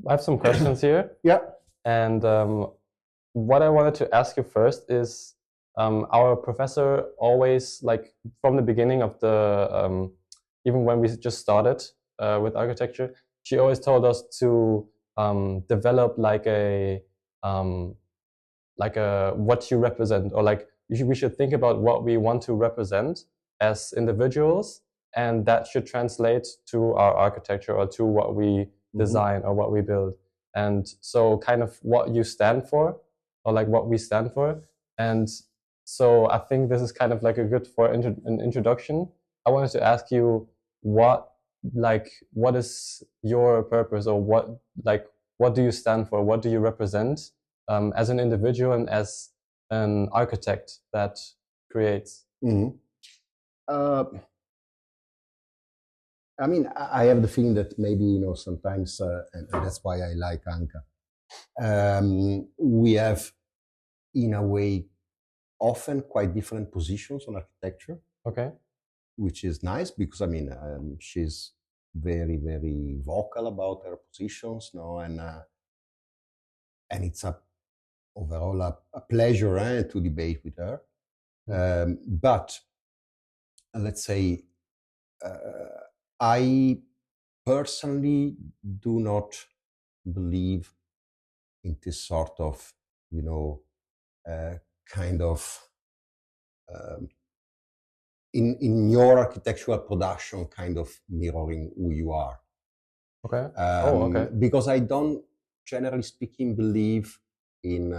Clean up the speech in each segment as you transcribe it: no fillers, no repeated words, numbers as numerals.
I have some questions here. Yeah. And what I wanted to ask you first is, our professor always, like from the beginning of the, even when we just started with architecture, she always told us to develop like a what you represent, or like we should think about what we want to represent as individuals, and that should translate to our architecture or to what we design or what we build. And so kind of what you stand for, or like what we stand for. And so I think this is kind of like a good for an introduction. I wanted to ask you what is your purpose, or what do you stand for? What do you represent as an individual and as an architect that creates? I mean, I have the feeling that maybe, sometimes, and that's why I like Anka, we have, in a way, often quite different positions on architecture. Okay. Which is nice because, I mean, she's very, very vocal about her positions, and it's overall a pleasure to debate with her. But let's say, I personally do not believe in this sort of, kind of in your architectural production kind of mirroring who you are. Okay. Okay. Because I don't, generally speaking, believe in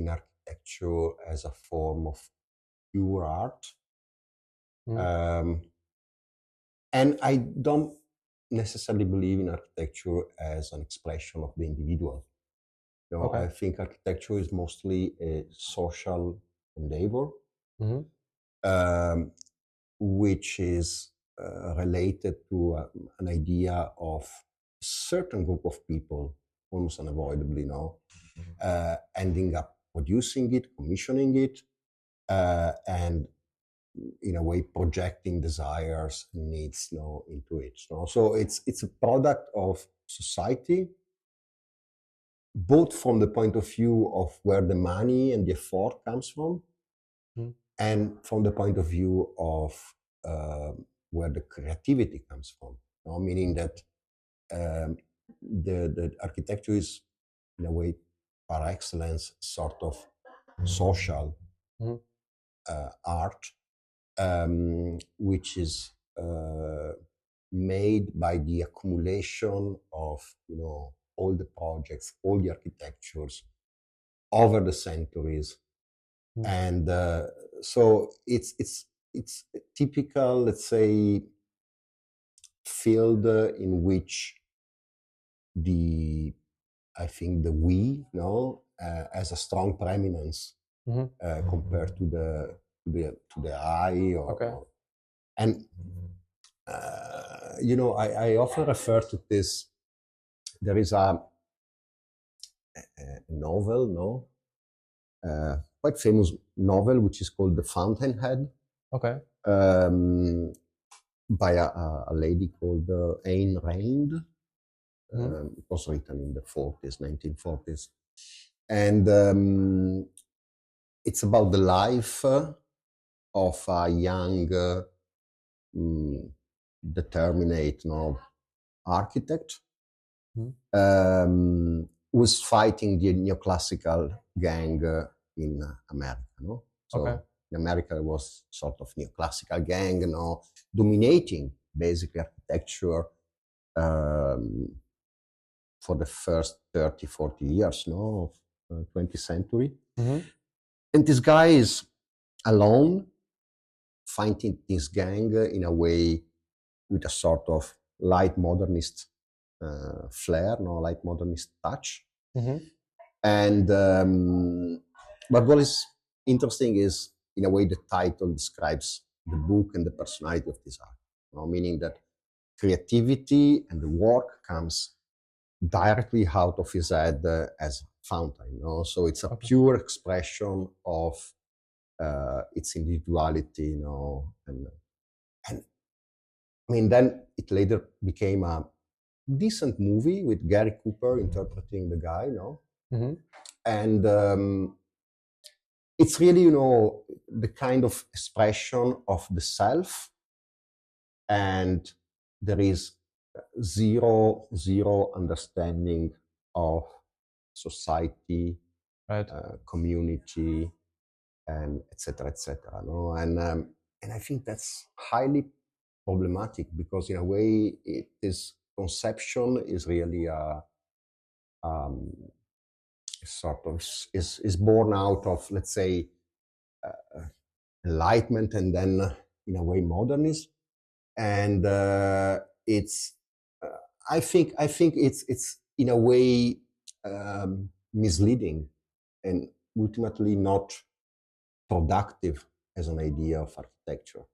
architecture as a form of pure art. And I don't necessarily believe in architecture as an expression of the individual. I think architecture is mostly a social endeavor, which is related to an idea of a certain group of people, almost unavoidably, ending up producing it, commissioning it, and in a way projecting desires and needs into it. So it's a product of society, both from the point of view of where the money and the effort comes from, and from the point of view of where the creativity comes from. Meaning that the architecture is, in a way, par excellence, sort of social art, which is made by the accumulation of all the projects, all the architectures over the centuries, and so it's a typical, let's say, field in which I think the we has a strong preeminence compared to the I. And I often refer to this. There is a novel, quite famous novel, which is called The Fountainhead. Okay. By a lady called Ayn Rand. It was written in the 1940s. And it's about the life of a young, determinate architect who was fighting the neoclassical gang in America. So in America, it was sort of neoclassical gang, dominating basically architecture for the first 30, 40 years of the 20th century. And this guy is alone, fighting this gang in a way with a sort of light modernist flair, light modernist touch. And but what is interesting is, in a way, the title describes the book and the personality of this art, meaning that creativity and the work comes directly out of his head as a fountain. So it's a pure expression of its individuality, and I mean, then it later became a decent movie with Gary Cooper interpreting the guy, and it's really, the kind of expression of the self, and there is zero understanding of society, Right. community, and etc. And I think that's highly problematic, because in a way this conception is really a sort of is born out of, let's say, Enlightenment, and then in a way modernism, and it's I think it's in a way misleading and ultimately not productive as an idea of architecture.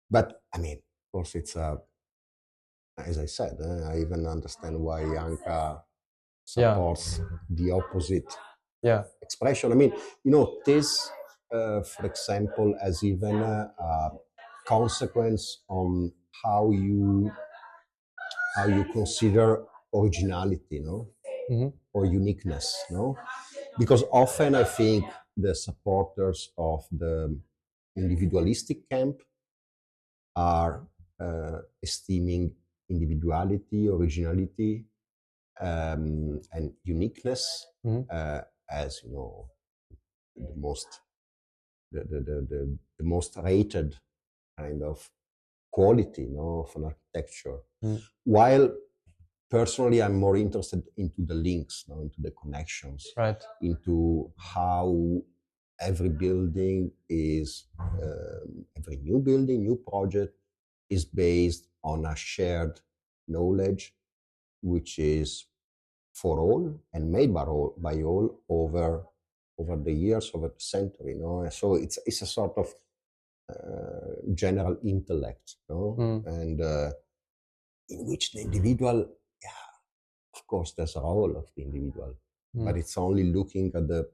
But I mean, of course, it's as I said, I even understand why Anka supports the opposite expression. I mean, this, for example, has even a consequence on how you consider originality, or uniqueness, because often I think the supporters of the individualistic camp are esteeming individuality, originality, and uniqueness as the most rated kind of quality, of an architecture. While personally, I'm more interested into the links, into the connections, right, into how every building is, every new building, new project is based on a shared knowledge, which is for all and made by all over the years, over the century. So it's a sort of general intellect, and in which the individual, of course, there's a role of the individual, but it's only looking at the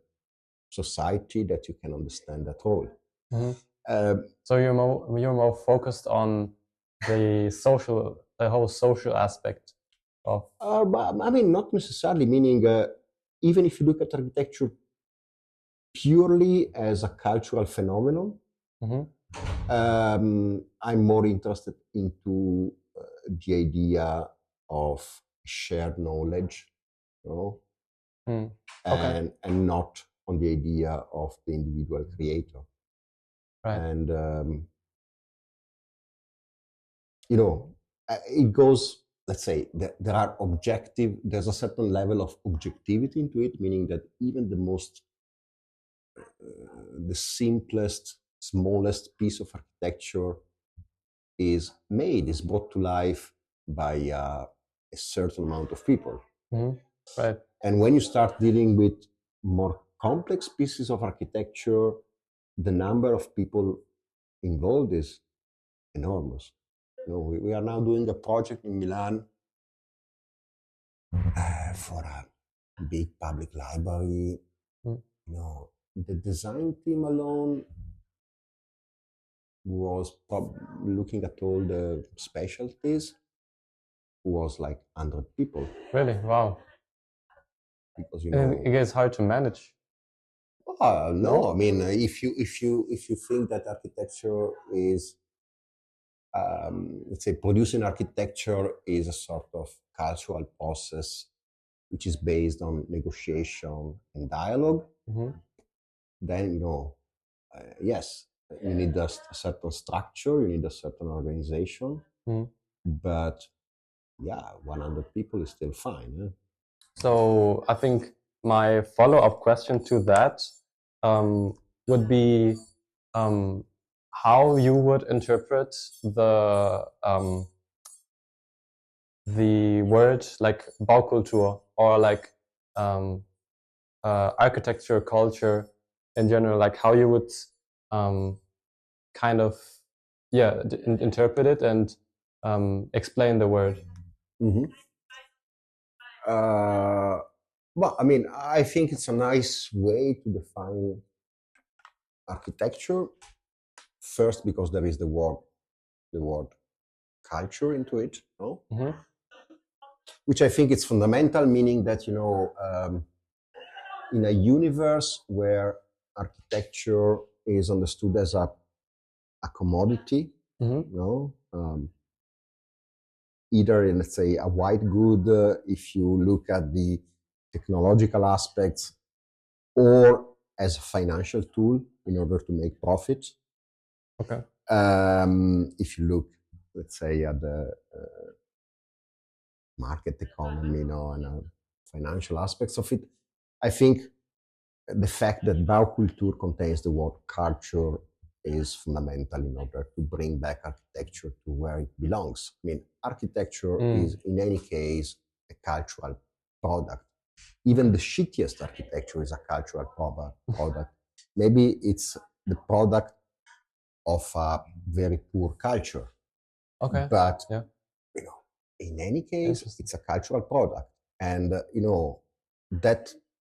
society that you can understand that role. So you're more focused on the whole social aspect of. I mean, not necessarily. Meaning, even if you look at architecture purely as a cultural phenomenon, I'm more interested into the idea of shared knowledge, and not on the idea of the individual creator. Right. And it goes. Let's say that there's a certain level of objectivity into it, meaning that even the simplest, smallest piece of architecture is brought to life by a certain amount of people. Right. And when you start dealing with more complex pieces of architecture, the number of people involved is enormous. We are now doing a project in Milan for a big public library. The design team alone was looking at all the specialties, was like 100 people. Really? Wow. Because it gets hard to manage. No, I mean, if you think that architecture is, let's say, producing architecture is a sort of cultural process which is based on negotiation and dialogue, then yes, you need a certain structure, you need a certain organization, but yeah, 100 people is still fine. So I think my follow-up question to that would be how you would interpret the word like Baukultur, or like architecture culture in general, like how you would kind of interpret it and explain the word. Well, I mean, I think it's a nice way to define architecture. First, because there is the word culture into it, no? Which I think is fundamental, meaning that, in a universe where architecture is understood as a commodity, either in, let's say, a white good, if you look at the technological aspects, or as a financial tool in order to make profit. Okay. If you look, let's say, at the market economy, and financial aspects of it, I think the fact that Baukultur contains the word culture is fundamental in order to bring back architecture to where it belongs. I mean, architecture is, in any case, a cultural product. Even the shittiest architecture is a cultural product. Maybe it's the product of a very poor culture. Okay. But, in any case, it's a cultural product. And, that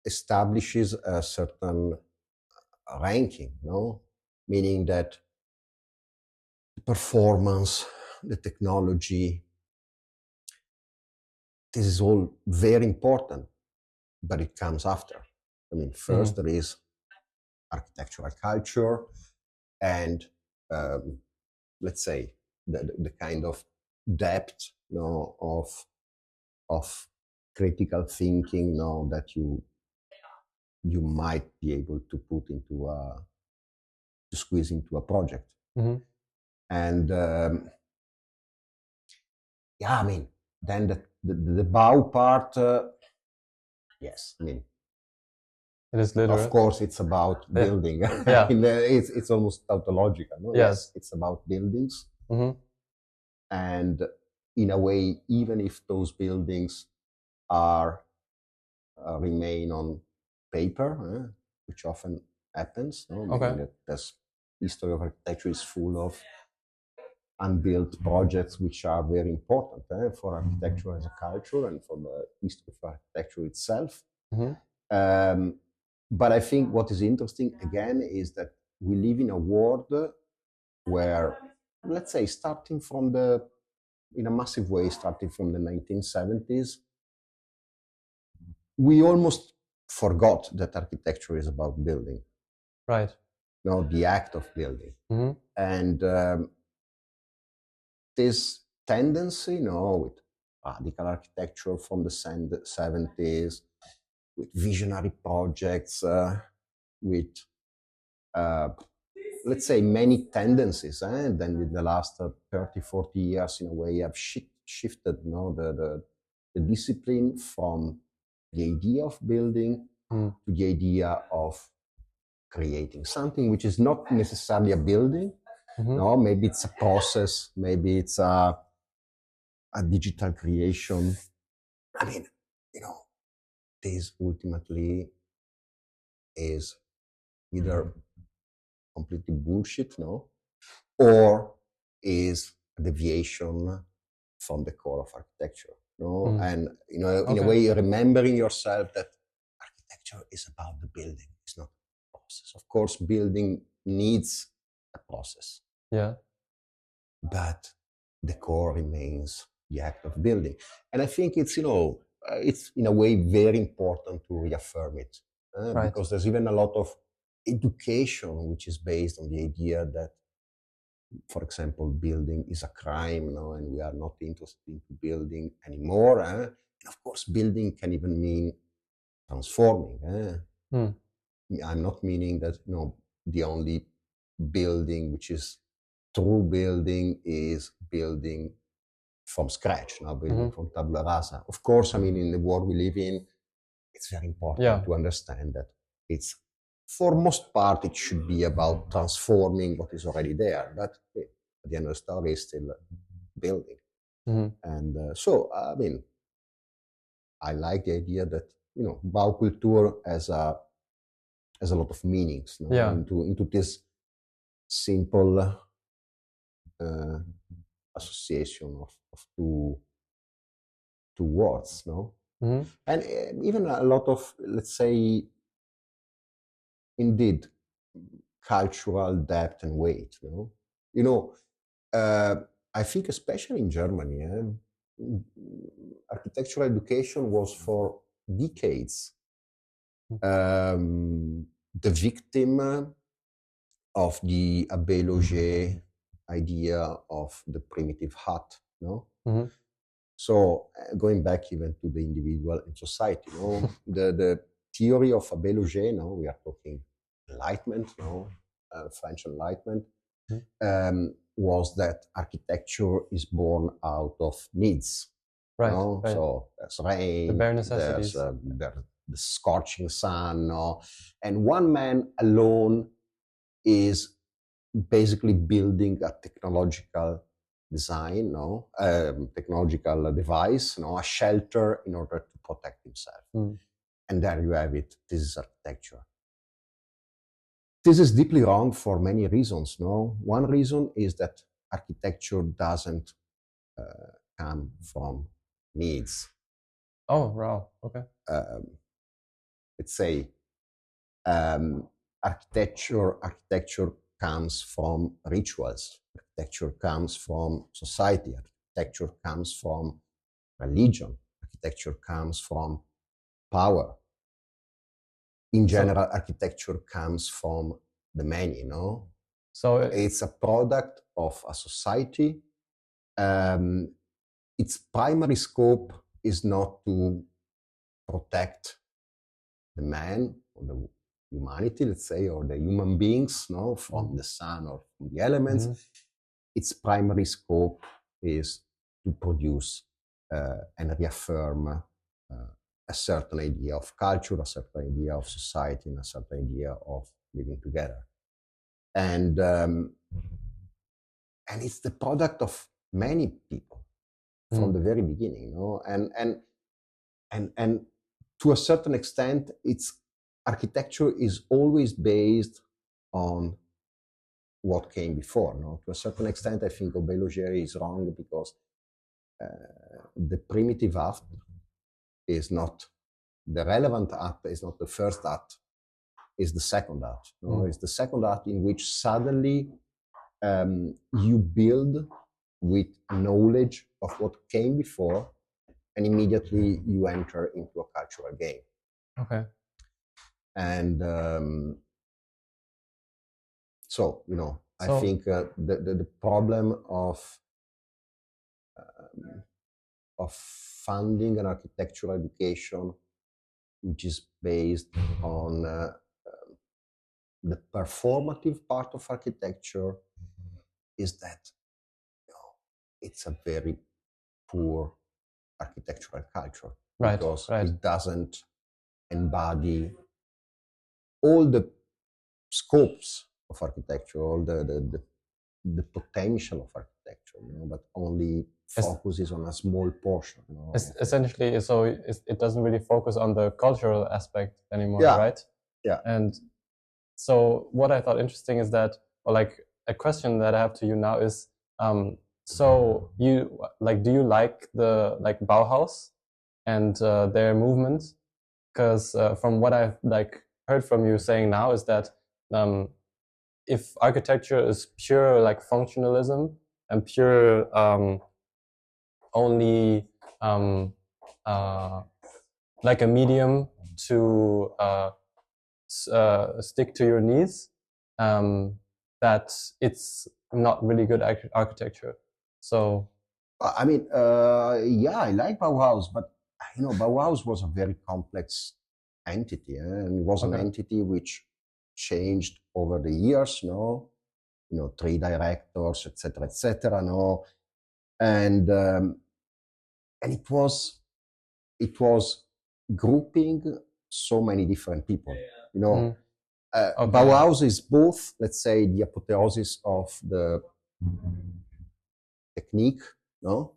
establishes a certain ranking, meaning that the performance, the technology, this is all very important, but it comes after. I mean, first there is architectural culture and, let's say, the kind of depth, of critical thinking, that you might be able to put into to squeeze into a project. And I mean, then the Bau part, yes, I mean, it is literal. Of course, it's about building. Yeah. It's almost tautological. No? Yes, it's about buildings. And in a way, even if those buildings are remain on paper, which often happens, meaning that this history of architecture is full of unbuilt projects which are very important for architecture as a culture and for the history of architecture itself. But I think what is interesting, again, is that we live in a world where, let's say, in a massive way, starting from the 1970s, we almost forgot that architecture is about building. Right. The act of building. And this tendency, with radical architecture from the 70s, with visionary projects, with, let's say, many tendencies, and then in the last 30, 40 years, in a way, have shifted the discipline from the idea of building to the idea of creating something which is not necessarily a building. Maybe it's a process, maybe it's a digital creation. I mean, this ultimately is either completely bullshit, or is a deviation from the core of architecture. And, in a way, remembering yourself that architecture is about the building, it's not a process. Of course, building needs a process. Yeah. But the core remains the act of building. And I think it's, it's in a way very important to reaffirm it. Because there's even a lot of education which is based on the idea that, for example, building is a crime, and we are not interested in building anymore. And of course, building can even mean transforming. I'm not meaning that, the only building which is true building is building from scratch, building from tabula rasa. Of course, I mean, in the world we live in, it's very important to understand that it's, for most part, it should be about transforming what is already there. But at the end of the story, it's still building. And so, I mean, I like the idea that, Baukultur has a lot of meanings into this simple association of two words, and even a lot of, let's say, indeed, cultural depth and weight. I think especially in Germany, architectural education was for decades the victim of the Abbé Logé idea of the primitive hut, no? Mm-hmm. So going back even to the individual and society, no? the theory of Abbé Logé, no? We are talking Enlightenment, no? French Enlightenment, was that architecture is born out of needs. Right, No? right. So there's rain, The bare necessities. there's the scorching sun, no? And one man alone is basically building a technological design, no? Technological device, no? A shelter in order to protect himself. And there you have it. This is architecture. This is deeply wrong for many reasons, no? One reason is that architecture doesn't come from needs. Oh, wow. Okay. Let's say architecture comes from rituals. Architecture comes from society. Architecture comes from religion. Architecture comes from power. In general, architecture comes from the many, no? So it's a product of a society. Its primary scope is not to protect the man or the humanity, let's say, or the human beings, no, from the sun or from the elements. Its primary scope is to produce and reaffirm a certain idea of culture, a certain idea of society, and a certain idea of living together. And it's the product of many people from the very beginning, no? And to a certain extent, its architecture is always based on what came before, no? To a certain extent, I think Abbé Logé is wrong because the primitive act is not the relevant act, is not the first act, is the second act. No? It's the second act in which suddenly you build with knowledge of what came before, and immediately you enter into a cultural game. Okay. And so, you know, I think the problem of funding an architectural education which is based on the performative part of architecture is that, you know, it's a very poor architectural culture, right, because right. it doesn't embody all the scopes of architecture, all the potential of architecture, you know, but only focuses on a small portion. You know, essentially, so it doesn't really focus on the cultural aspect anymore, yeah. right? Yeah. And so what I thought interesting is that, or like a question that I have to you now is, so you like, do you like the like Bauhaus and their movement? Because from what I've like heard from you saying now is that if architecture is pure like functionalism and pure only like a medium to stick to your needs, that it's not really good architecture. So, I mean, yeah, I like Bauhaus, but you know, Bauhaus was a very complex entity, and it was an entity which changed over the years, no? You know, 3 directors, etc., no? And it was grouping so many different people, you know. Bauhaus is both, let's say, the apotheosis of the technique, no?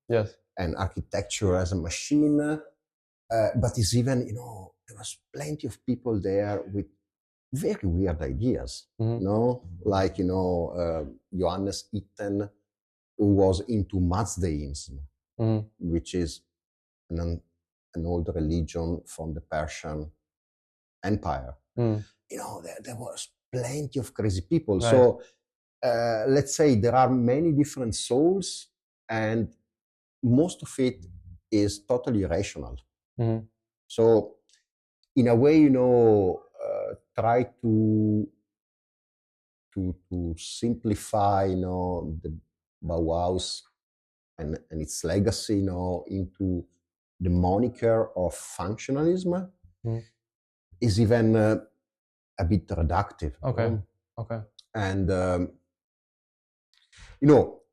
Yes. And architecture as a machine, but it's even, you know, there was plenty of people there with very weird ideas, you know, like, you know, Johannes Itten, who was into Mazdaism, which is an old religion from the Persian Empire. You know, there was plenty of crazy people. Right. So let's say there are many different souls, and most of it is totally irrational. Mm-hmm. So in a way, try to simplify, the Bauhaus and its legacy, into the moniker of functionalism is even a bit reductive. Okay. Okay. And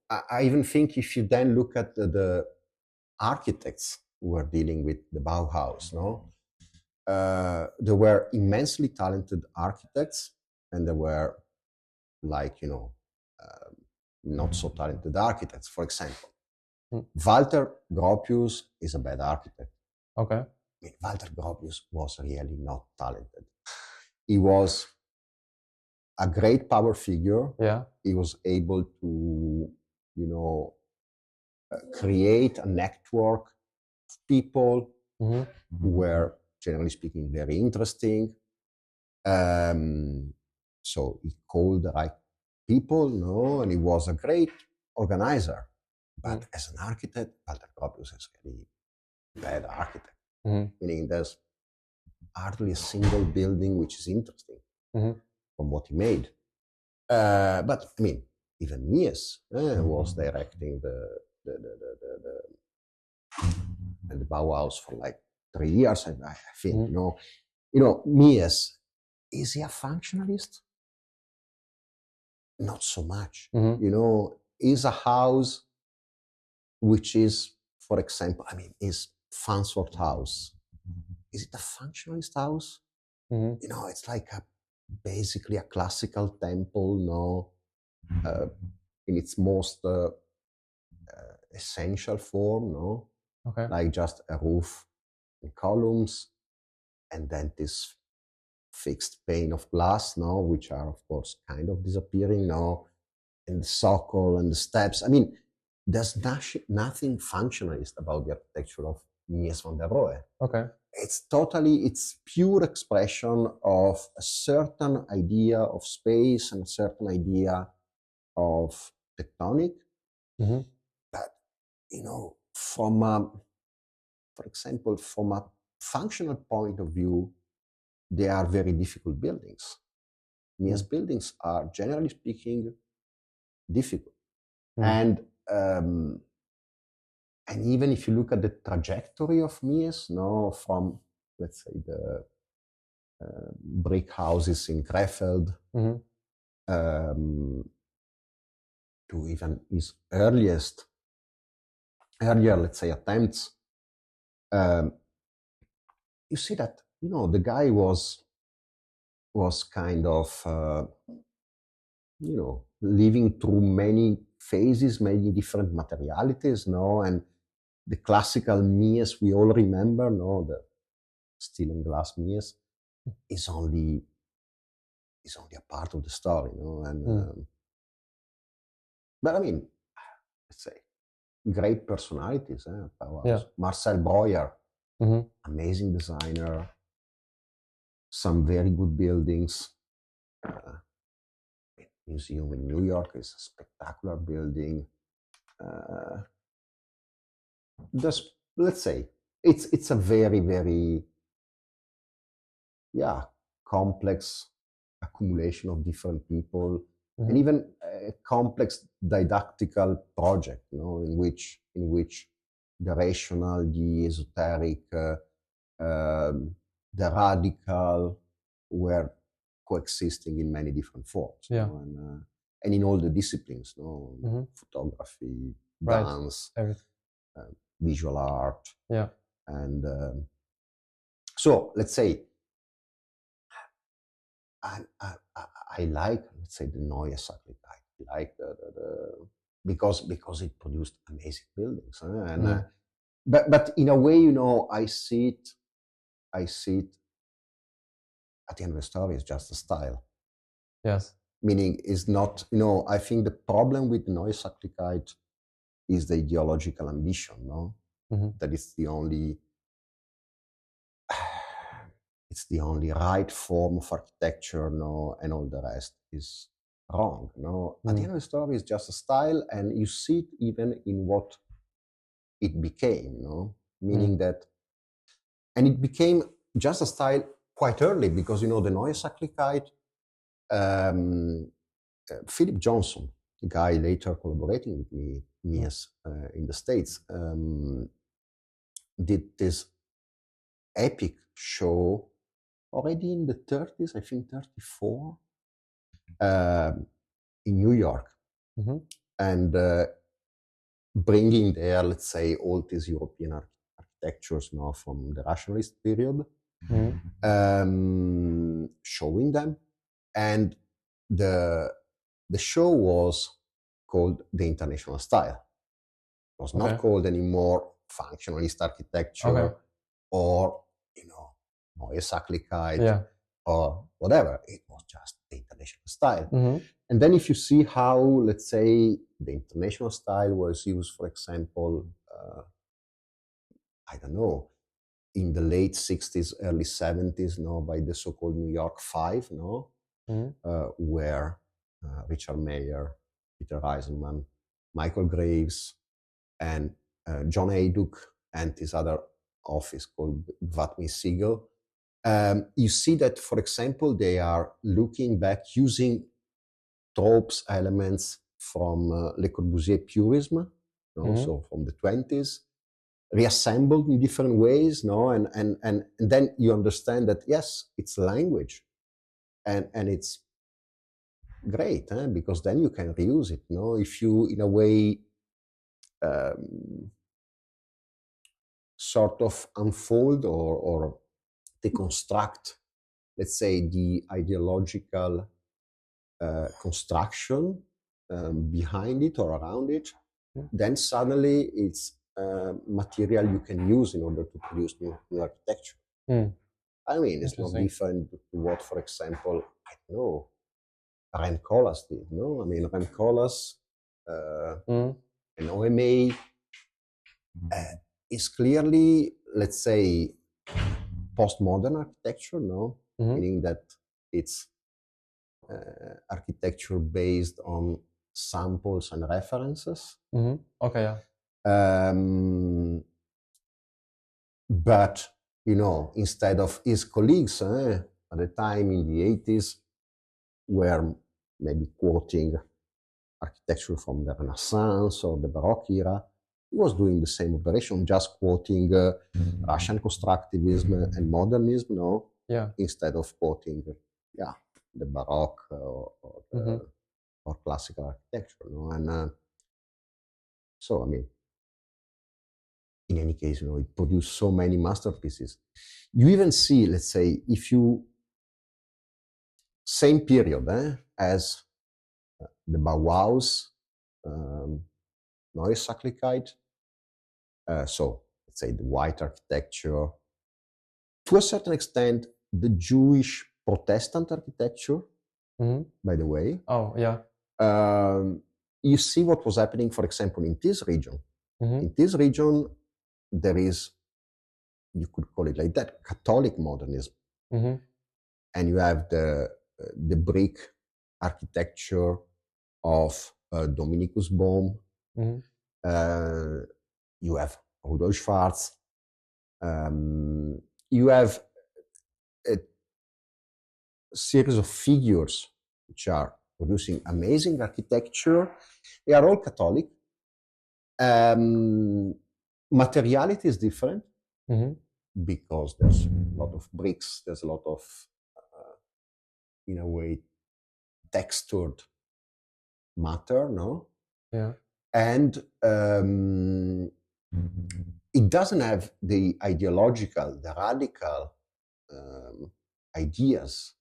I even think if you then look at the architects who were dealing with the Bauhaus, there were immensely talented architects, and there were not so talented architects. For example, Walter Gropius is a bad architect. Okay. I mean, Walter Gropius was really not talented. He was a great power figure. Yeah. He was able to, create a network of people who were, generally speaking, very interesting. So he called the right people, and he was a great organizer. But as an architect, Walter Gropius is a really bad architect. Meaning there's hardly a single building which is interesting from what he made. But I mean, even Mies was directing the Bauhaus for like 3 years, and I think Mies, is he a functionalist? Not so much. Is a house which is, for example, is Farnsworth House. Is it a functionalist house? It's like basically a classical temple, in its most essential form, Okay. like just a roof and columns, and then this fixed pane of glass, which are of course kind of disappearing now, and the socle and the steps. I mean, there's nothing functionalist about the architecture of Mies van der Rohe. Okay. It's pure expression of a certain idea of space and a certain idea of tectonic. But, for example, from a functional point of view, they are very difficult buildings. Mies buildings are, generally speaking, difficult. And even if you look at the trajectory of Mies, from, let's say, the brick houses in Krefeld to even his earlier, let's say, attempts, you see that, the guy was kind of, living through many phases, many different materialities, and the classical Mies we all remember, the steel and glass Mies, is only a part of the story, and but I mean, let's say, great personalities. Marcel Breuer, amazing designer, some very good buildings. Museum in New York is a spectacular building. Let's say, it's a very, very, complex accumulation of different people, and even a complex didactical project, in which the rational, the esoteric, the radical were coexisting in many different forms. And in all the disciplines, photography, dance, visual art. And so, let's say, I like, let's say, the Neue Sachlichkeit. I like the because it produced amazing buildings. But in a way, I see it at the end of the story is just a style. Yes. Meaning is not, I think the problem with Neue Sachlichkeit is the ideological ambition, that it's the only right form of architecture, and all the rest is wrong. No, at the end of the story, it's just a style, and you see it even in what it became. No, meaning that, and it became just a style quite early because the Neue Sachlichkeit. Philip Johnson, the guy later collaborating with me in the States, did this epic show already in the 30s, I think 34, in New York, and bringing there, let's say, all these European architectures now from the Rationalist period, showing them, and the show was called The International Style. It was not called anymore Functionalist Architecture or, Neue Sachlichkeit or whatever. It was just The International Style. And then if you see how, let's say, the International Style was used, for example, I don't know, in the late 60s, early 70s, by the so-called New York Five, where Richard Mayer, Peter Eisenman, Michael Graves, and John Hayduck, and this other office called Vatmy Siegel. You see that, for example, they are looking back using tropes, elements from Le Corbusier purism, so from the 20s, reassembled in different ways, and then you understand that, yes, it's language, and it's great, because then you can reuse it. If you, in a way, sort of unfold or deconstruct, let's say, the ideological construction behind it or around it, then suddenly it's material you can use in order to produce new architecture. I mean, it's not different to what, for example, I don't know, Rem Koolhaas did. I mean, Rem Koolhaas and OMA is clearly, let's say, postmodern architecture, meaning that it's architecture based on samples and references. But, instead of his colleagues at the time in the 80s were maybe quoting architecture from the Renaissance or the Baroque era, he was doing the same operation, just quoting Russian constructivism and modernism, instead of quoting, the Baroque or classical architecture, and so, I mean, in any case, it produced so many masterpieces. You even see, let's say, if you, same period as the Bauhaus, Neue Sachlichkeit, so let's say the white architecture, to a certain extent, the Jewish Protestant architecture, by the way. You see what was happening, for example, in this region. In this region, there is, you could call it like that, Catholic modernism. And you have the brick architecture of Dominikus Bohm. You have Rudolf Schwarz. You have a series of figures which are producing amazing architecture. They are all Catholic. Materiality is different because there's a lot of bricks, there's a lot of, in a way, textured matter, and it doesn't have the ideological, the radical ideas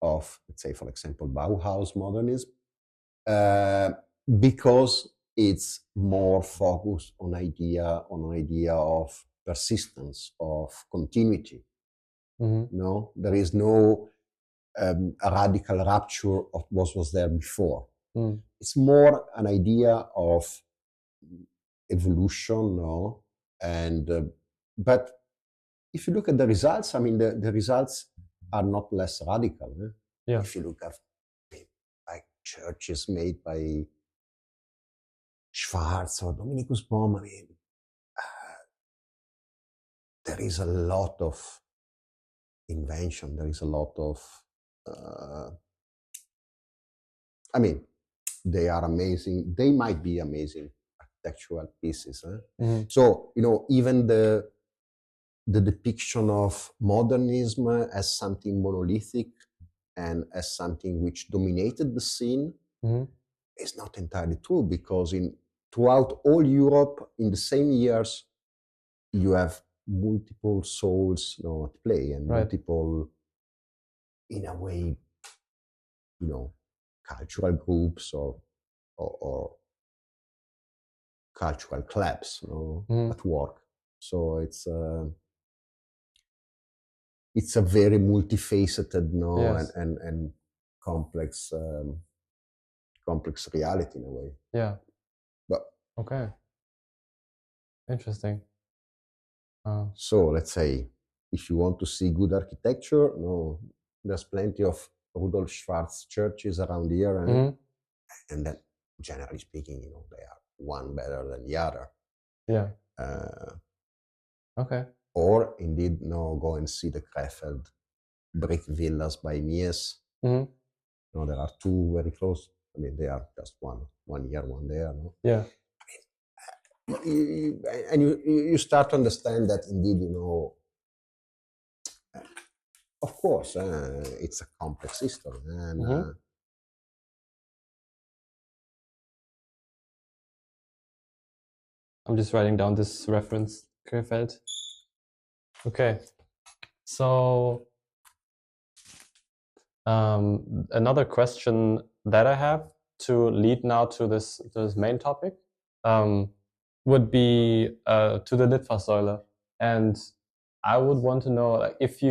of, let's say, for example, Bauhaus modernism, because it's more focused on an idea of persistence, of continuity. There is no a radical rupture of what was there before. It's more an idea of evolution, and but if you look at the results, I mean, the results are not less radical. If you look at like churches made by Schwarz or Dominicus Bohm. I mean, there is a lot of invention. There is a lot of, I mean, they are amazing. They might be amazing architectural pieces. So, even the depiction of modernism as something monolithic and as something which dominated the scene is not entirely true, because throughout all Europe in the same years, you have multiple souls at play, and multiple, in a way, cultural groups or cultural clubs at work. So it's a very multifaceted and complex complex reality in a way. Yeah. But okay. Interesting. So let's say, if you want to see good architecture, there's plenty of Rudolf Schwarz churches around here, and then, generally speaking, they are one better than the other. Yeah. Okay. Or indeed, go and see the Krefeld brick villas by Mies. There are two very close. I mean, they are just one here, one there. Yeah. I mean, you start to understand that indeed, of course, it's a complex history, and I'm just writing down this reference, Krefeld. Okay, so another question that I have to lead now to this main topic would be to the Lifaßsäule, and I would want to know, if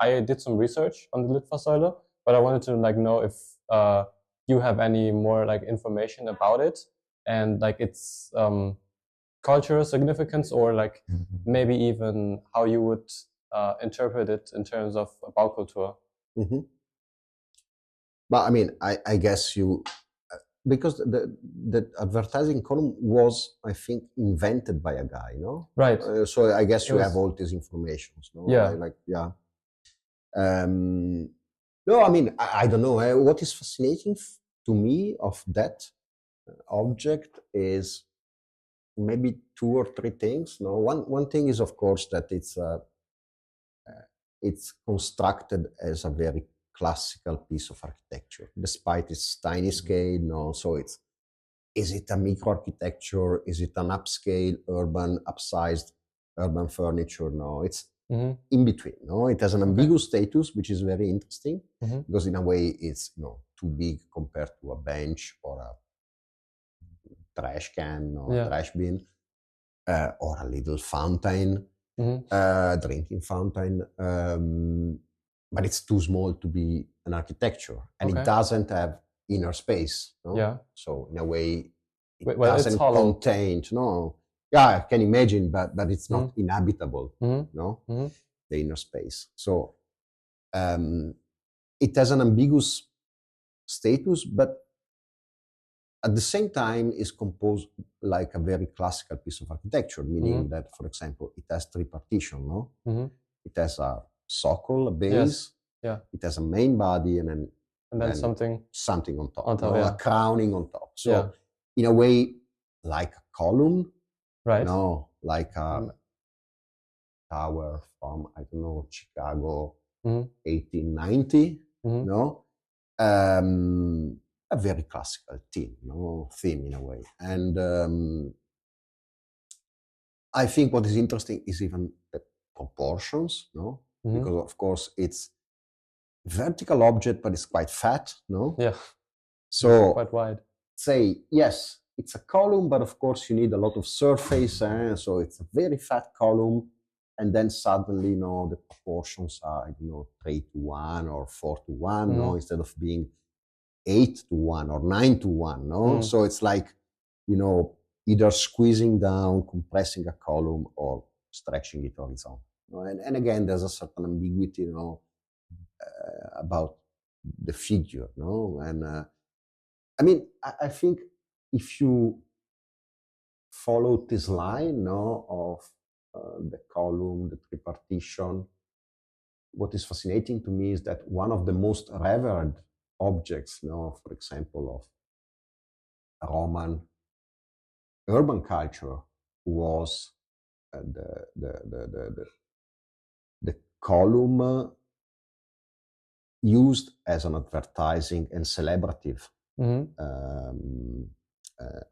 I did some research on the Lifaßsäule, but I wanted to know if you have any more information about it, and its cultural significance, or maybe even how you would interpret it in terms of Baukultur. But I mean, I guess because the advertising column was, I think, invented by a guy, Right. So I guess you have all these informations, Yeah. No, I mean, I don't know. What is fascinating to me of that object is maybe two or three things. One thing is, of course, that it's constructed as a very classical piece of architecture, despite its tiny scale. So is it a microarchitecture? Is it an upscale, upsized urban furniture? No, it's in between. It has an ambiguous status, which is very interesting, because in a way it's too big compared to a bench or a trash can or a trash bin, or a little fountain, drinking fountain. But it's too small to be an architecture, and it doesn't have inner space. So in a way, it doesn't contain. Yeah, I can imagine, but it's not inhabitable. The inner space. So it has an ambiguous status, but at the same time is composed like a very classical piece of architecture, meaning that, for example, it has three partitions. It has a socle, a base. Yes. It has a main body, and then something on top. A crowning on top. So in a way, like a column, right? Like a tower from, I don't know, Chicago, 1890. A very classical theme in a way. And I think what is interesting is even the proportions, because of course it's vertical object, but it's quite fat, Yeah. So it's quite wide. Say, yes, it's a column, but of course you need a lot of surface, so it's a very fat column, and then suddenly, the proportions are, 3:1 or 4:1, instead of being 8:1 or 9:1, So it's like, either squeezing down, compressing a column, or stretching it horizontal. And again, there's a certain ambiguity, about the figure, and I mean, I think if you follow this line, no, of the column, the tripartition, what is fascinating to me is that one of the most revered objects, no, for example, of Roman urban culture was the column used as an advertising and celebrative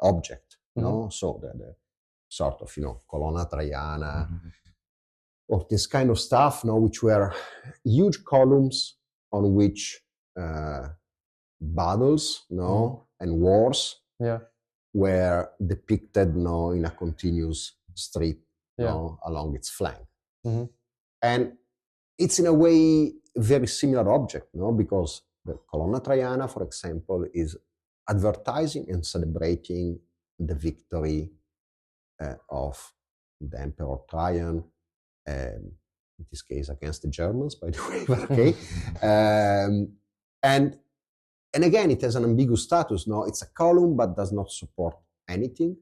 object. No, so the sort of Colonna Traiana or this kind of stuff, no, which were huge columns on which battles, no, and wars were depicted, no, in a continuous strip, no, along its flank. And it's in a way a very similar object, no, because the Colonna Traiana, for example, is advertising and celebrating the victory of the Emperor Trajan, in this case against the Germans, by the way, but okay. And again, it has an ambiguous status. No, it's a column, but does not support anything.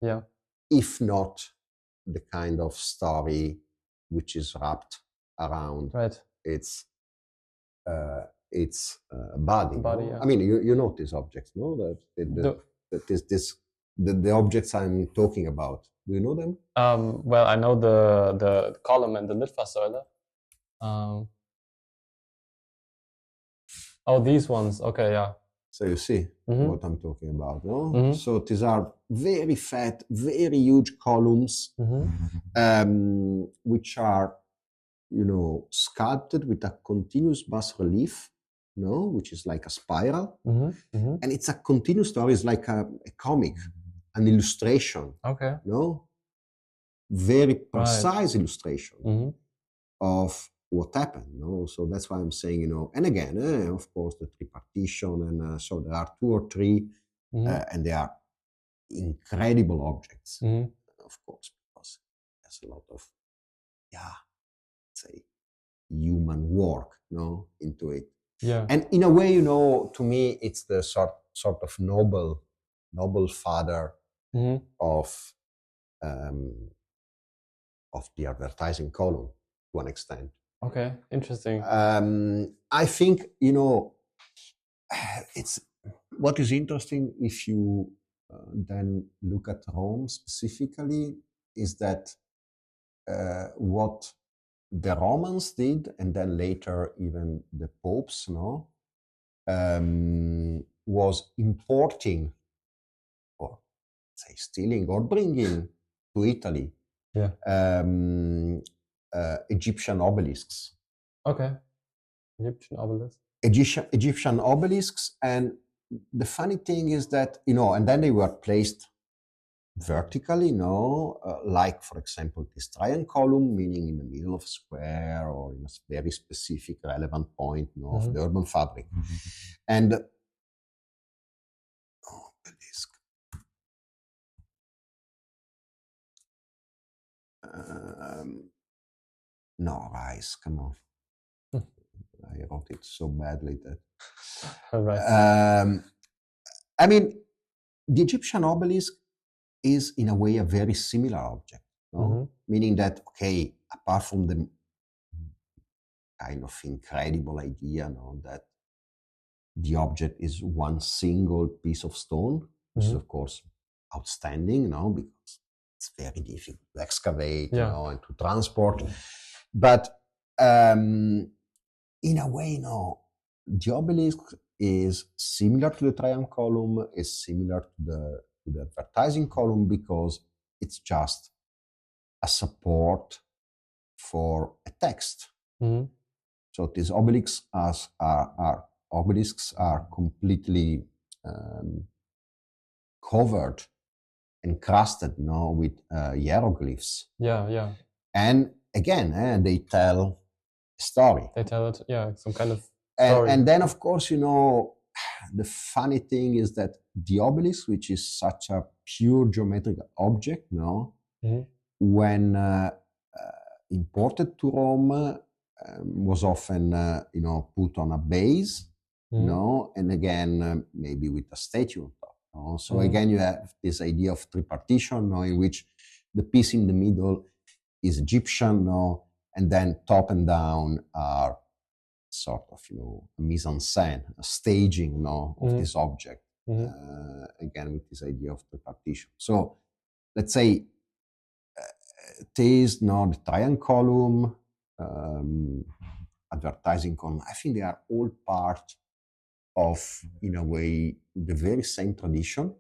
Yeah. If not the kind of story which is wrapped around its body. No? Yeah. I mean, you know these objects, no? The objects I'm talking about. Do you know them? Well, I know the column and the Lifaßsäule. Oh, these ones. Okay, yeah. So you see what I'm talking about, no? So these are very fat, very huge columns, which are, sculpted with a continuous bas relief, no, which is like a spiral, and it's a continuous story. It's like a comic, an illustration. Okay. No, very precise illustration of what happened. No, so that's why I'm saying, and again, of course, the tripartition, and so there are 2 or 3, and they are incredible objects, of course, because there's a lot of, say, human work, into it. Yeah. And in a way, to me, it's the sort of noble father of the advertising column to an extent. Okay, interesting. I think, it's what is interesting if you then look at Rome specifically is that what the Romans did, and then later even the popes, was importing, or say stealing, or bringing to Italy Egyptian obelisks. Okay. Egyptian obelisks. Egyptian obelisks, and the funny thing is that, and then they were placed vertically, like, for example, this Trajan column, meaning in the middle of a square or in a very specific relevant point of the urban fabric. And obelisk. No, Rice, come on. I wrote it so badly that. I mean, the Egyptian obelisk is in a way a very similar object, meaning that, okay, apart from the kind of incredible idea, that the object is one single piece of stone, which is of course outstanding, because it's very difficult to excavate, and to transport. But in a way, the obelisk is similar to the Trajan column, is similar to the advertising column, because it's just a support for a text. So these obelisks are completely covered, encrusted, with hieroglyphs. Yeah. And again, they tell a story. They tell it, some kind of story. And then, of course, the funny thing is that the obelisk, which is such a pure geometric object, when imported to Rome, was often, put on a base, no? And again, maybe with a statue on top. No? So again, you have this idea of tripartition, no, in which the piece in the middle is Egyptian, no, and then top and down are sort of, a mise-en-scène, a staging, no, of this object. Again, with this idea of tripartition. So let's say it is not the triangle column, advertising column. I think they are all part of, in a way, the very same tradition.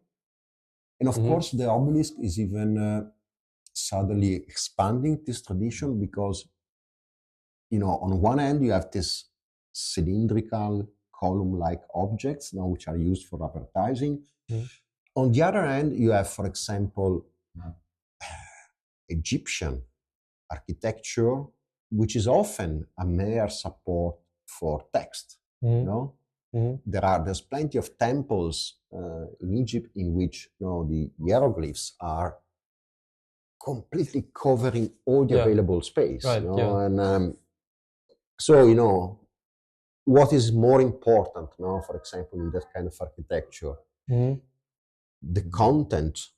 And of course, the obelisk is even suddenly expanding this tradition because, on one end, you have this cylindrical column-like objects, which are used for advertising. On the other hand, you have, for example, Egyptian architecture, which is often a mere support for text. There's plenty of temples in Egypt in which the hieroglyphs are completely covering all the available space. Right, And so what is more important now, for example, in that kind of architecture? The content,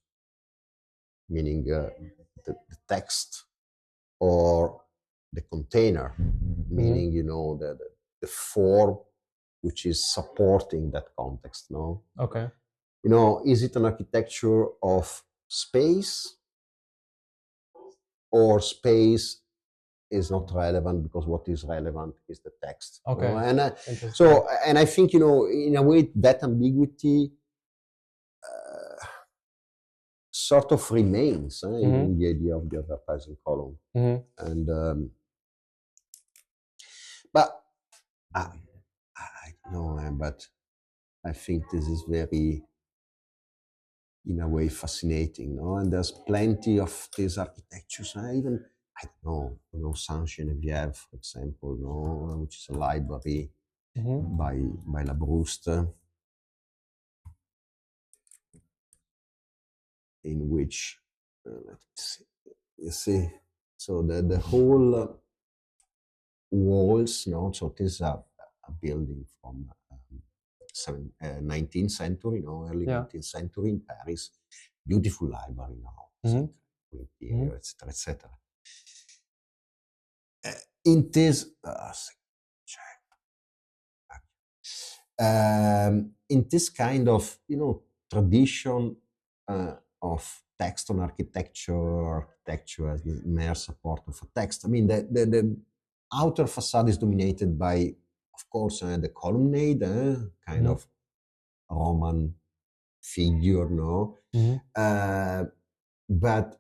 meaning the text, or the container, meaning the form which is supporting that context. No. Okay. Is it an architecture of space, or space is not relevant because what is relevant is the text? Okay. And I think in a way that ambiguity sort of remains in the idea of the advertising column. And but I don't know, but I think this is very, in a way, fascinating, and there's plenty of these architectures. Even I don't know, Saint Geneviève, for example, which is a library by Labrouste, in which you see, so the whole walls, so this is a building from 19th century, early 19th century in Paris. Beautiful library now, etc., etc. In this, in this kind of tradition of text on architecture as the mere support of a text. I mean, the outer facade is dominated by, of course, the colonnade, kind of Roman figure, but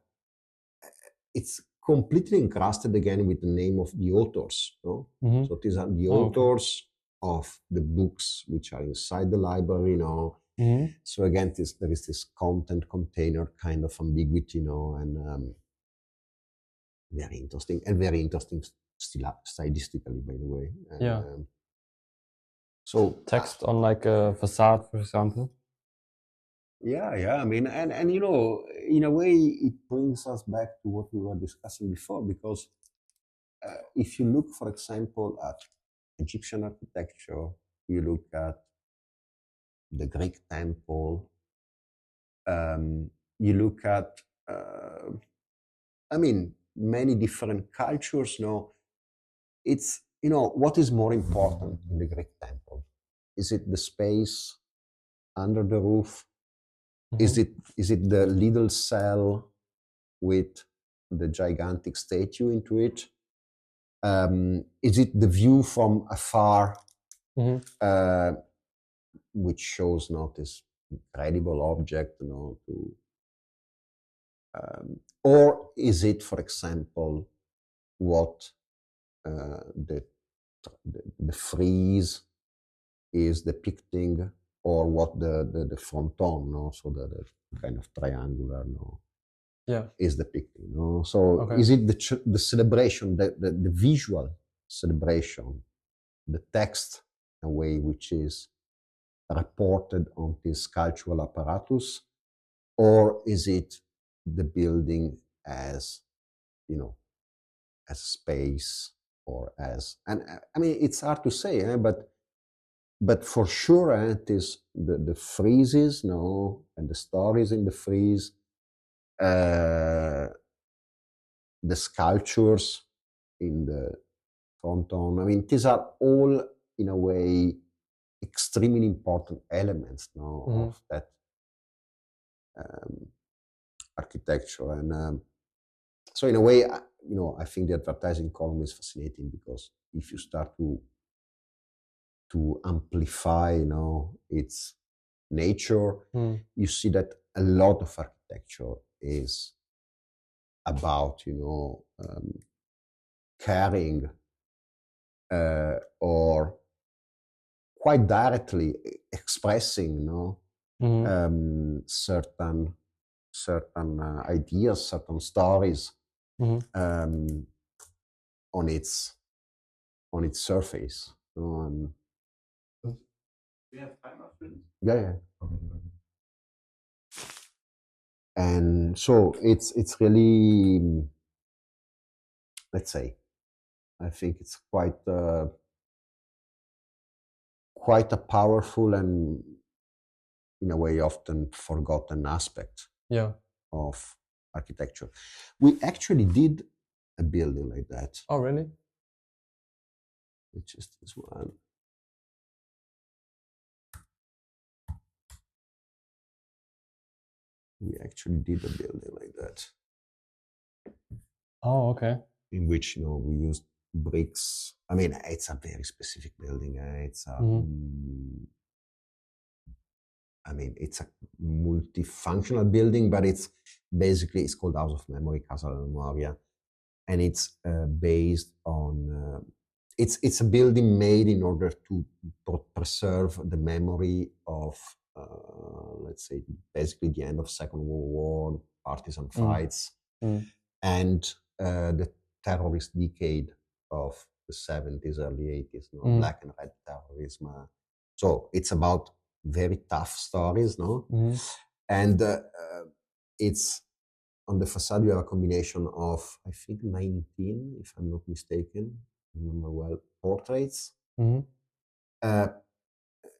it's completely encrusted again with the name of the authors. So these are the authors of the books which are inside the library. So again, there is this content container kind of ambiguity, and very interesting stylistically, by the way. And, so text on like a facade, for example. Yeah. I mean, and in a way, it brings us back to what we were discussing before, because if you look, for example, at Egyptian architecture, you look at the Greek temple, you look at, many different cultures. It's, what is more important in the Greek temple? Is it the space under the roof? Is it the little cell with the gigantic statue into it? Is it the view from afar, which shows not this incredible object, or is it, for example, what the frieze is depicting, or what the fronton, so the kind of triangular, is depicting. So is it the celebration, the visual celebration, the text, a way which is reported on this cultural apparatus, or is it the building as, as space, or as, and I mean, it's hard to say, but but for sure, it is the friezes, no, and the stories in the frieze, the sculptures in the fronton. I mean, these are all, in a way, extremely important elements, no, of that architecture. And so, in a way, I think the advertising column is fascinating, because if you start to amplify, its nature, you see that a lot of architecture is about, carrying or quite directly expressing, certain ideas, certain stories on its surface. We have time after this? Yeah. And so it's really, let's say, I think it's quite a powerful and, in a way, often forgotten aspect of architecture. We actually did a building like that. Oh, really? Which is this one. We actually did a building like that. Oh, okay. In which, we used bricks. I mean, it's a very specific building. It's a, I mean, it's a multifunctional building, but it's called House of Memory, Casa della Memoria, and it's based on. It's a building made in order to preserve the memory of, let's say, basically the end of Second World War, partisan fights, and the terrorist decade of the 70s, early 80s, black and red terrorism. So it's about very tough stories, and it's on the facade. You have a combination of, I think, 19, if I'm not mistaken, I remember well, portraits, and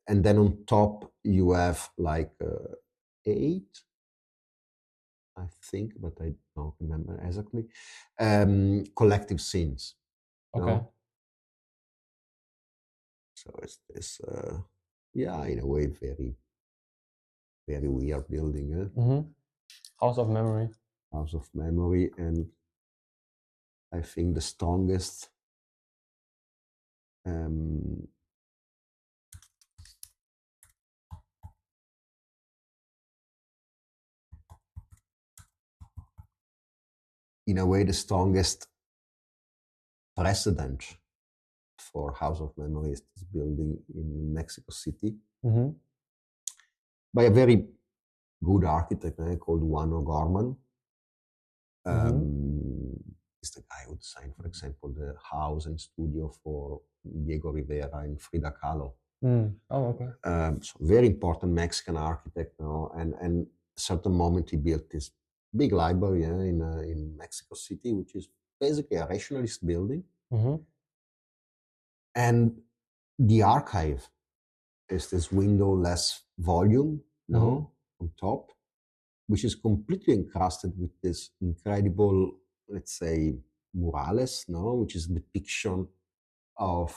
then on top you have like 8, I think, but I don't remember exactly, collective scenes. Okay. So it's this, in a way, very, very weird building. House of Memory. House of Memory, and I think the strongest in a way, the strongest precedent for House of Memory is this building in Mexico City by a very good architect called Juan O'Gorman. Is the guy who designed, for example, the house and studio for Diego Rivera and Frida Kahlo. Oh, okay. So very important Mexican architect now, and at a certain moment he built this big library in Mexico City, which is basically a rationalist building. And the archive is this windowless volume, on top, which is completely encrusted with this incredible, let's say, murales, which is a depiction of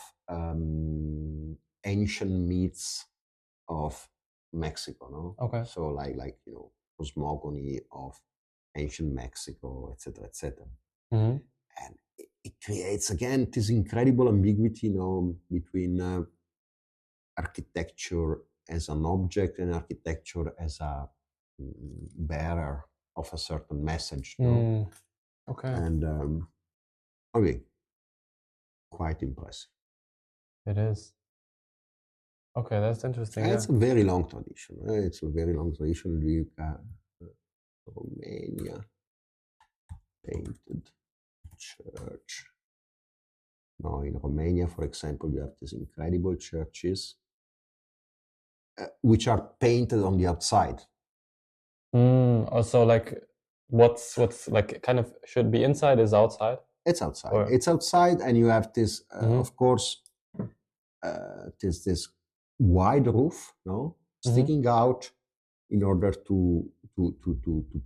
ancient myths of Mexico, Okay. So like cosmogony of ancient Mexico, etc., etc. And it creates again this incredible ambiguity, between architecture as an object and architecture as a bearer of a certain message. Okay. And okay, quite impressive. It is. Okay, that's interesting. It's a very long tradition. It's a very long tradition. You got Romania painted church. Now in Romania, for example, you have these incredible churches which are painted on the outside. Also, like, what's like kind of should be inside is outside? It's outside. It's outside, and you have this, of course, this wide roof, no, sticking out in order to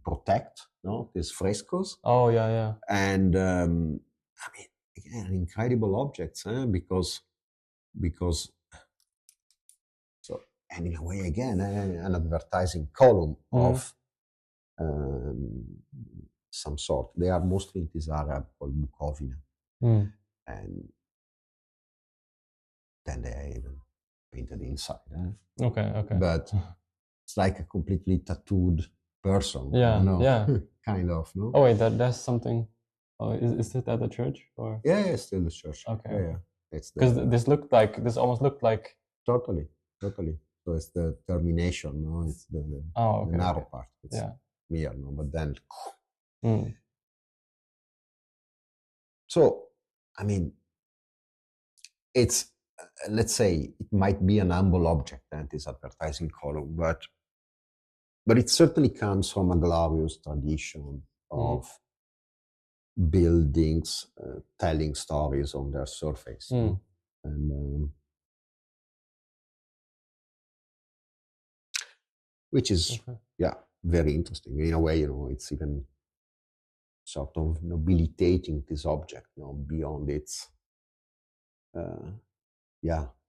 protect, no, these frescoes. Oh yeah. And I mean, again, incredible objects, because so, and in a way, again, an advertising column of some sort. They are mostly in this area called Bukovina, and then they even painted inside. Okay. But it's like a completely tattooed person. Yeah, you know, yeah. kind of. No. Oh wait, that's something. Oh, is it at the church or? Yeah, it's still the church. Okay. Yeah. It's because this almost looked like totally. So it's the termination, no? It's the narrow part. It's clear, no? But then. So, I mean, it's let's say it might be an humble object, and this advertising column, but it certainly comes from a glorious tradition of buildings telling stories on their surface, no? And which is very interesting in a way. You know, it's even sort of nobilitating this object, you know, beyond its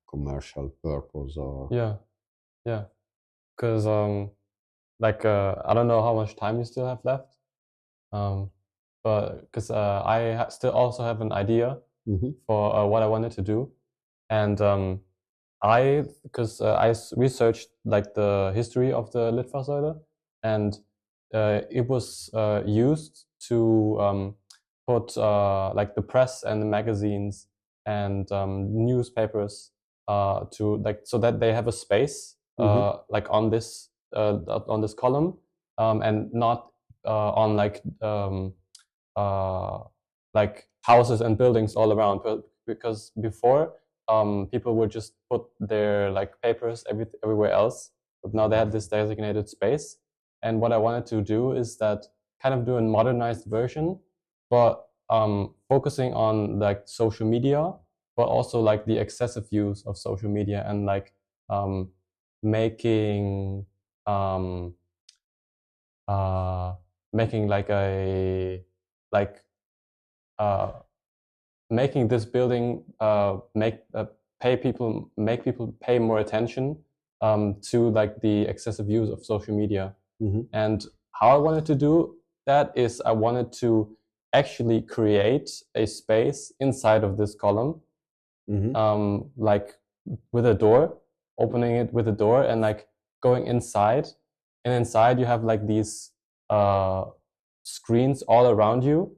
commercial purpose or because I don't know how much time you still have left, but because I still also have an idea for what I wanted to do, and I researched like the history of the Lifaßsäule, and it was used to put like the press and the magazines and newspapers to like so that they have a space like on this column and not on like houses and buildings all around, because before people would just put their like papers everywhere else, but now they have this designated space. And what I wanted to do is that kind of do a modernized version, but focusing on like social media, but also like the excessive use of social media, and like making making this building make people pay more attention to like the excessive use of social media. And how I wanted to do that is I wanted to actually create a space inside of this column, like with a door, opening it with a door and like going inside, and inside you have like these screens all around you,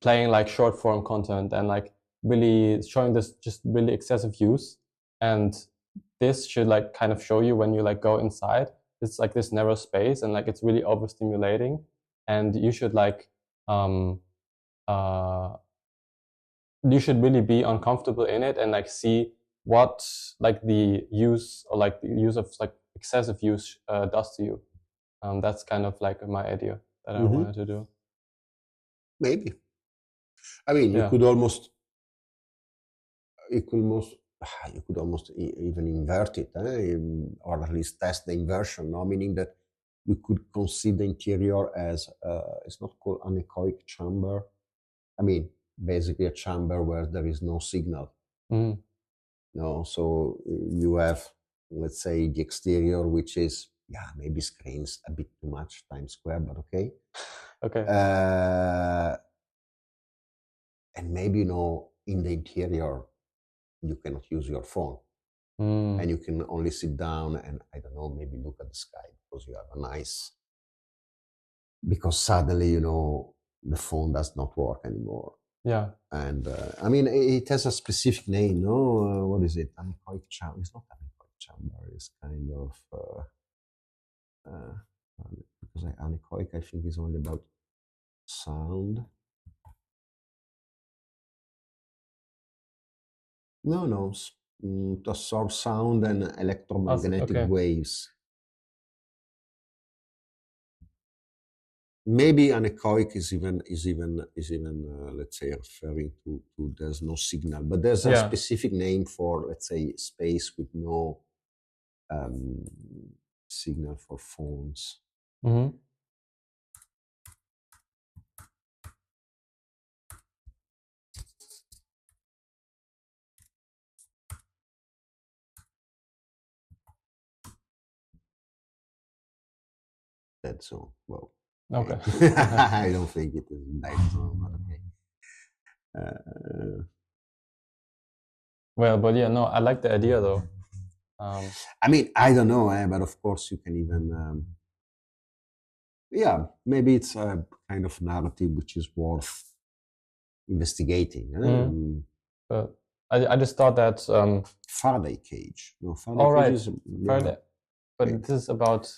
playing like short form content and like really showing this just really excessive use. And this should like kind of show you when you like go inside, it's like this narrow space and like it's really overstimulating, and you should like you should really be uncomfortable in it and like see what like the use or like the use of like excessive use does to you. That's kind of like my idea that I wanted to do. Maybe. I mean, you could almost even invert it, or at least test the inversion, no? Meaning that you could conceive the interior as it's not called anechoic chamber. I mean, basically a chamber where there is no signal. No, so you have, let's say, the exterior, which is maybe screens a bit too much, Times Square, but okay. And maybe, you know, in the interior, you cannot use your phone. And you can only sit down and, I don't know, maybe look at the sky because you have a nice... Because suddenly, you know, the phone does not work anymore. Yeah. And, I mean, it has a specific name, no? What is it? Anechoic chamber. It's not anechoic chamber. It's kind of... because anechoic, I think, is only about sound. No, to absorb sound and electromagnetic waves. maybe anechoic is even let's say referring to there's no signal, but there's a specific name for, let's say, space with no signal for phones. Mm-hmm. Dead zone. Well, Okay. I don't think it is dead zone, but okay. Well, but yeah, no, I like the idea though. I mean, I don't know, but of course you can even, yeah, maybe it's a kind of narrative which is worth investigating. But I just thought that Faraday cage. No, Faraday all right, cage is, Faraday, but okay. this is about.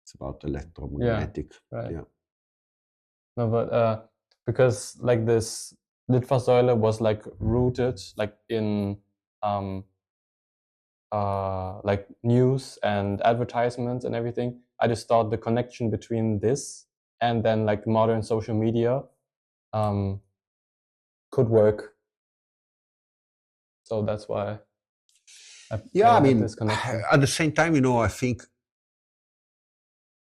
It's about electromagnetic. Right. Yeah. No, but because like this Lifaßsäule was like rooted like in like news and advertisements and everything. I just thought the connection between this and then like modern social media could work. So that's why. I mean, this connection. At the same time, I think,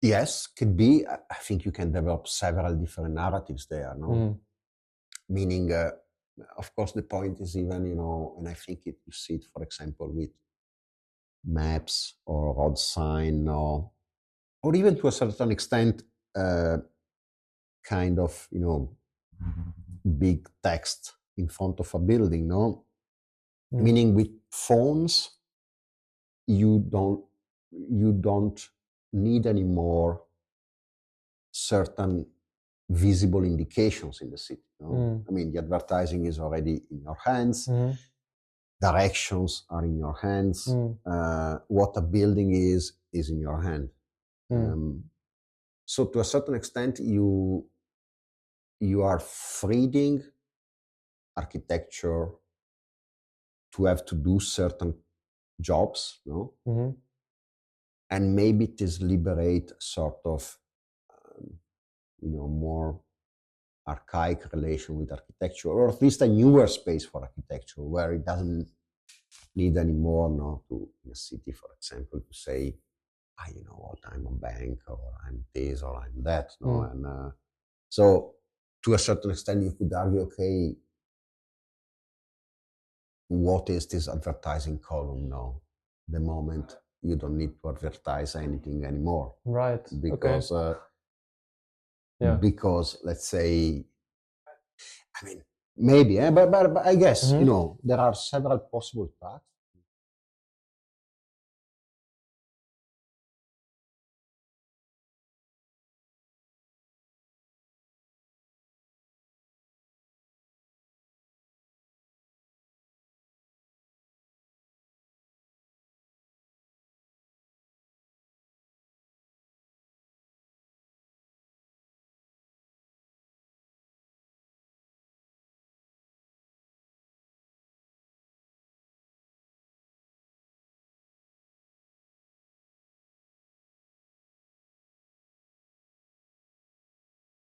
yes, could be. I think you can develop several different narratives there, no? Meaning, of course, the point is even, and I think you see it, for example, with maps or road sign or even to a certain extent, kind of, big text in front of a building, no? Meaning with phones, you don't need anymore certain visible indications in the city. No? I mean, the advertising is already in your hands. Directions are in your hands. What a building is in your hand. So to a certain extent, you are freeing architecture to have to do certain jobs, no? And maybe it is liberate sort of, more archaic relation with architecture, or at least a newer space for architecture, where it doesn't need anymore, in a city, for example, to say, you know what, I'm a bank, or I'm this, or I'm that, no? And so, to a certain extent, you could argue, okay, what is this advertising column now? The moment you don't need to advertise anything anymore. Right. Because, because let's say, I mean, maybe, but I guess, there are several possible tracks.